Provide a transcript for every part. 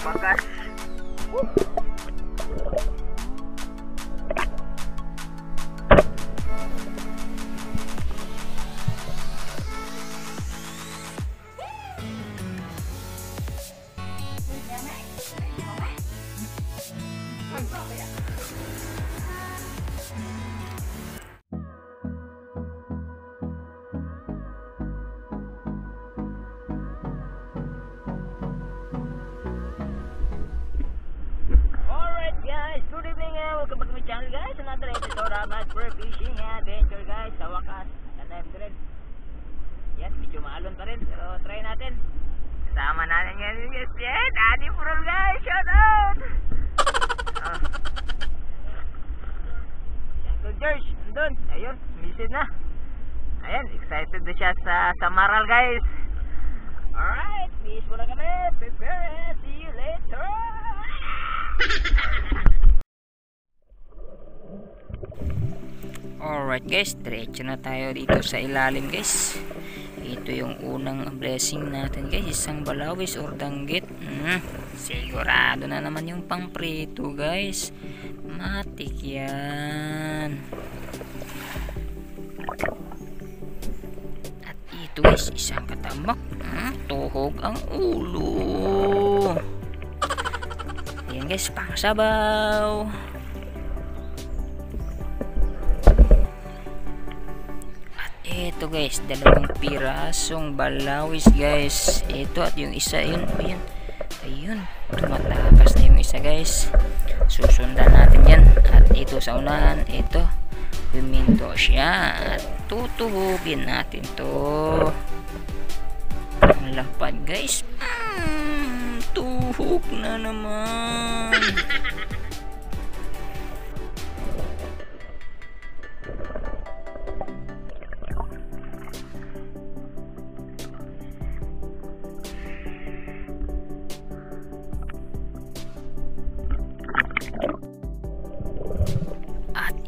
bagas. Welcome back to my channel guys. Another episode of Adver Fishing Adventure guys. Sa wakas, na-time ko rin. Yan, medyo maalon pa rin. Pero try natin. Kasama natin ngayon yung yes, Danny Prol guys. Shout out! Yan ko George. Nandun. Ayun, sumisid na. Ayan, excited na siya sa Maral guys. Alright, fish muna kami. Prepare. See you later. Alright guys, diretso na tayo dito sa ilalim guys. Ito yung unang blessing natin guys, isang balawis or danggit. Sigurado na naman yung pangprito guys. Matik yan. At ito guys, isang katambak. Tuhog ang ulo. Ayan guys, pangsabaw. Ito guys, dalawang pirasong balawis guys. Ito at yung isa yun. Ayun, tumatakas na yung isa guys. Susundan natin yan. At ito sa unahan, ito huminto siya. At tutuhugin natin to. Ang lapad guys. Tuhog na naman.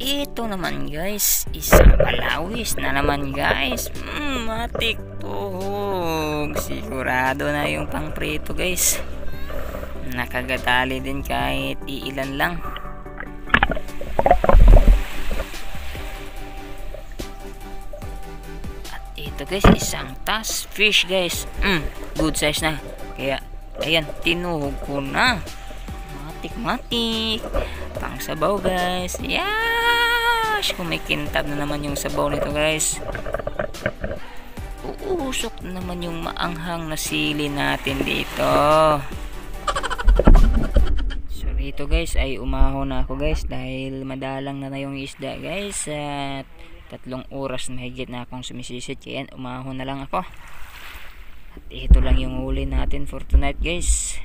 Ito naman guys, isang balawis na naman guys. Matik tuhog. Sigurado na yung pangprito guys. Nakagatali din kahit iilan lang. At ito guys, isang tass fish guys. Good size na. Kaya ayan, tinuhog ko na. Matik pang sabaw guys. Yash, kumikintab na naman yung sabaw nito guys. Uusok na naman yung maanghang na sili natin dito. So dito guys ay umahon na ako guys dahil madalang na yung isda guys. At 3 oras na higit na akong sumisisit, kaya umahon na lang ako. At ito lang yung huli natin for tonight guys.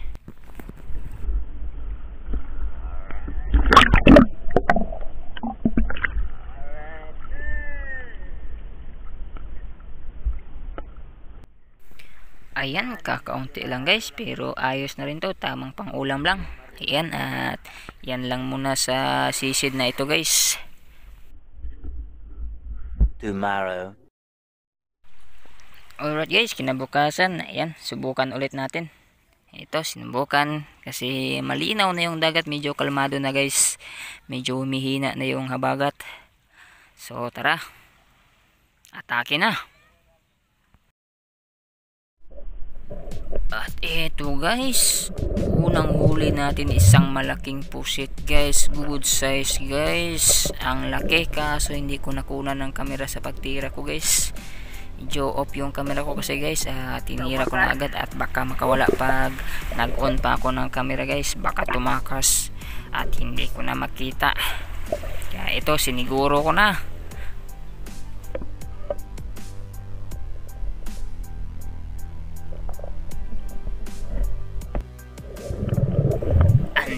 Ayan, kakaunti lang guys, pero ayos na rin to, tamang pang ulam lang. Ayan, at yan lang muna sa sisid na ito guys. Tomorrow. Alright guys, kinabukasan, ayan, subukan ulit natin. Ito, sinubukan kasi malinaw na yung dagat, medyo kalmado na guys. Medyo humihina na yung habagat. So tara, atake na. At eto guys, unang huli natin isang malaking pusit guys. Good size guys. Ang laki, kaso hindi ko nakunan ng camera sa pagtira ko guys. Medyo off yung camera ko kasi guys. Tinira ko na agad at baka makawala pag nag-on pa ako ng camera guys. Baka tumakas at hindi ko na makita. Kaya ito, siniguro ko na.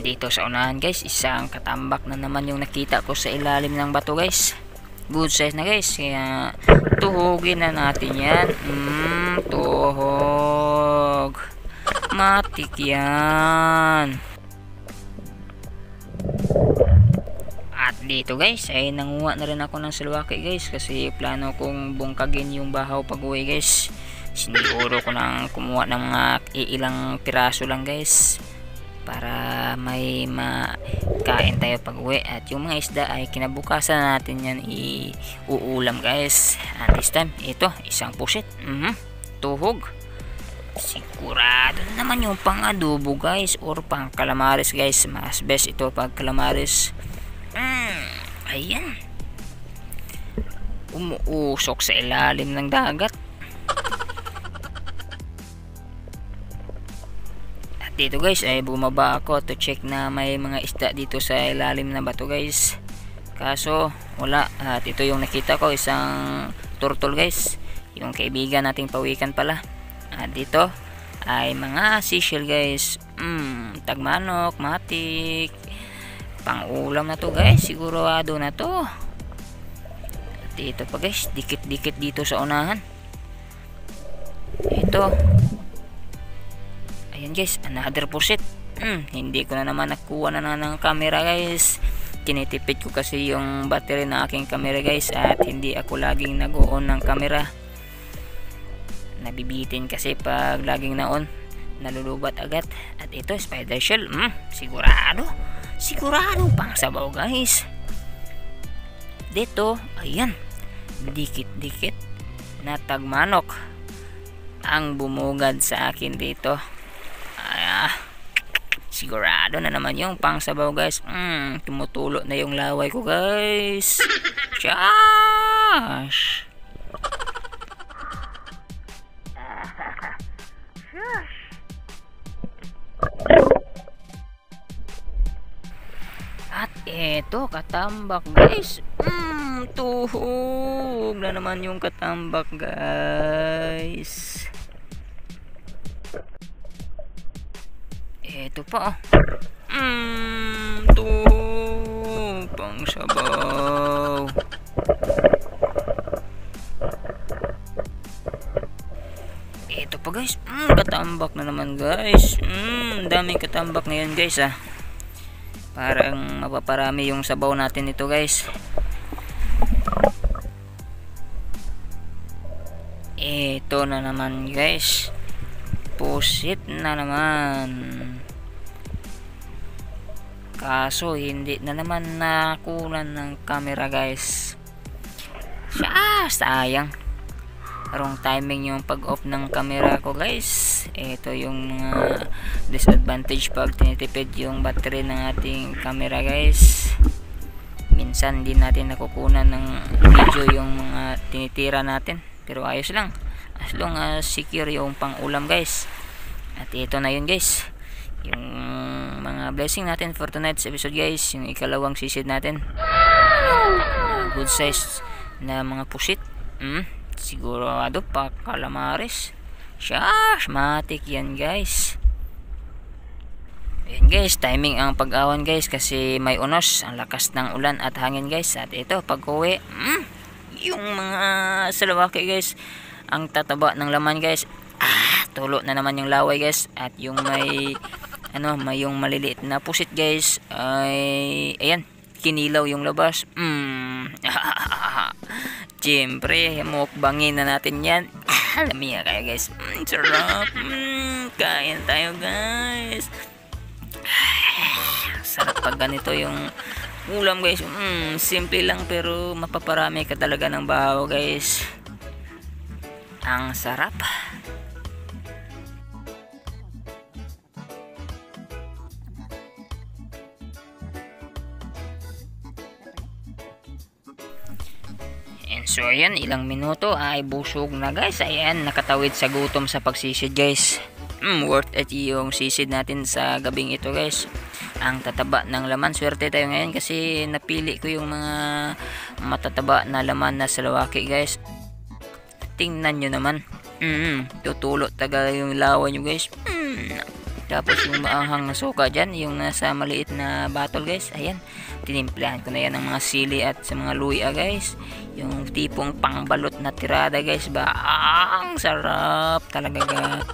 Dito sa unahan guys, isang katambak na naman yung nakita ko sa ilalim ng bato guys. Good size na guys, kaya tuhugin na natin yan. Tuhog, matik yan. At dito guys ay nanguha na rin ako ng silwaki guys, kasi plano kong bungkagin yung bahaw pag uwi guys. Siniguro ko nang kumuha ng mga ilang piraso lang guys. para may makain tayo pag uwi. At yung mga isda ay kinabukasan natin yan iuulam guys. At this time ito isang pusit, tuhog. Sigurado naman yung pang adobo guys or pang calamares guys. Mas best ito pag calamares. Ayan, umuusok sa ilalim ng dagat. At dito guys ay bumaba ako to check na may mga isda dito sa ilalim na bato guys, kaso wala. At ito yung nakita ko, isang turtle guys, yung kaibigan nating pawikan pala. At dito ay mga seashell guys. Tagmanok, matik, pang ulam na to guys, sigurado na to. At dito pa guys, dikit-dikit dito sa unahan. Ito, ayan guys, another pusit. Hindi ko na naman nakuha na ng camera guys. Tinitipid ko kasi yung battery ng aking camera guys, at hindi ako laging nag-on ng camera. Nabibitin kasi pag laging na-on, nalulubat agad. At ito spider shell, sigurado pang sabaw guys. Dito ayan, dikit-dikit na tagmanok ang bumugad sa akin dito. Sigurado na naman yung pang sabaw guys. Tumutulo na yung laway ko guys. Shush. At eto katambak guys. Tuhog na naman yung katambak guys. Eto pa tuhog pang sabaw. Eto pa guys, katambak na naman guys. Daming katambak ngayon guys parang mapaparami yung sabaw natin ito guys. Ito na naman guys, pusit na naman, kaso hindi na naman nakunan ng camera guys. Sayang, wrong timing yung pag off ng camera ko guys. Ito yung disadvantage pag tinitipid yung battery ng ating camera guys. Minsan hindi natin nakukunan ng video yung mga tinitira natin, pero ayos lang as long as secure yung pang ulam guys. At ito na yun guys, yung mga blessing natin for tonight's episode guys. Yung ikalawang sisid natin, good size na mga pusit. Sigurado pa calamares. Matik yan guys. Ayan guys, timing ang pag-awan guys kasi may unos, ang lakas ng ulan at hangin guys. At ito pag uwi, yung mga salawaki guys, ang tataba ng laman guys. Tulo na naman yung laway guys. At yung may may yung maliliit na pusit guys ay ayan, kinilaw yung labas. Siyempre mukbangin na natin yan. Lamia kaya guys, sarap. Kain tayo guys. Sarap pag ganito yung ulam guys. Simple lang pero mapaparami ka talaga ng bahaw guys. Ang sarap. And so ayan, ilang minuto ay busog na guys. Ayan, nakatawid sa gutom sa pagsisid guys. Worth it yung sisid natin sa gabing ito guys. Ang tataba ng laman. Swerte tayo ngayon kasi napili ko yung mga matataba na laman na salawaki guys. Tingnan nyo naman. Tutulo taga yung lawa nyo guys. Tapos yung maanghang na suka dyan, yung nasa maliit na bottle guys. Ayan, tinimplahan ko na yan ng mga sili at sa mga luya guys. Yung tipong pangbalot na tirada guys ba. Ang sarap talaga guys.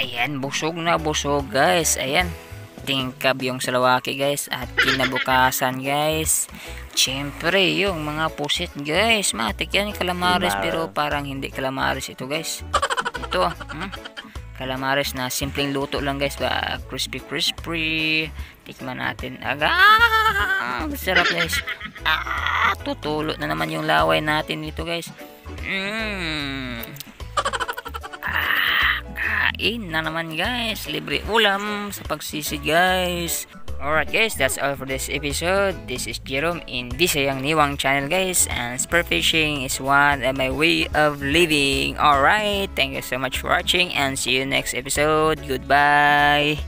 Ayan, busog na busog guys. Ayan, tingkab yung salawaki guys. At kinabukasan guys, Siyempre, yung mga pusit guys. Matik yan, calamares, Diba? pero parang hindi calamares ito guys. Ito, calamares na simpleng luto lang guys ba. Crispy. Tikman natin. Sarap guys. Tutulo na naman yung laway natin dito guys. Kain na naman guys. Libre ulam sa pagsisid guys. Alright guys, that's all for this episode. This is Jerome in Visayang Niwang channel guys, and spearfishing is one of my way of living. Alright, thank you so much for watching and see you next episode. Goodbye.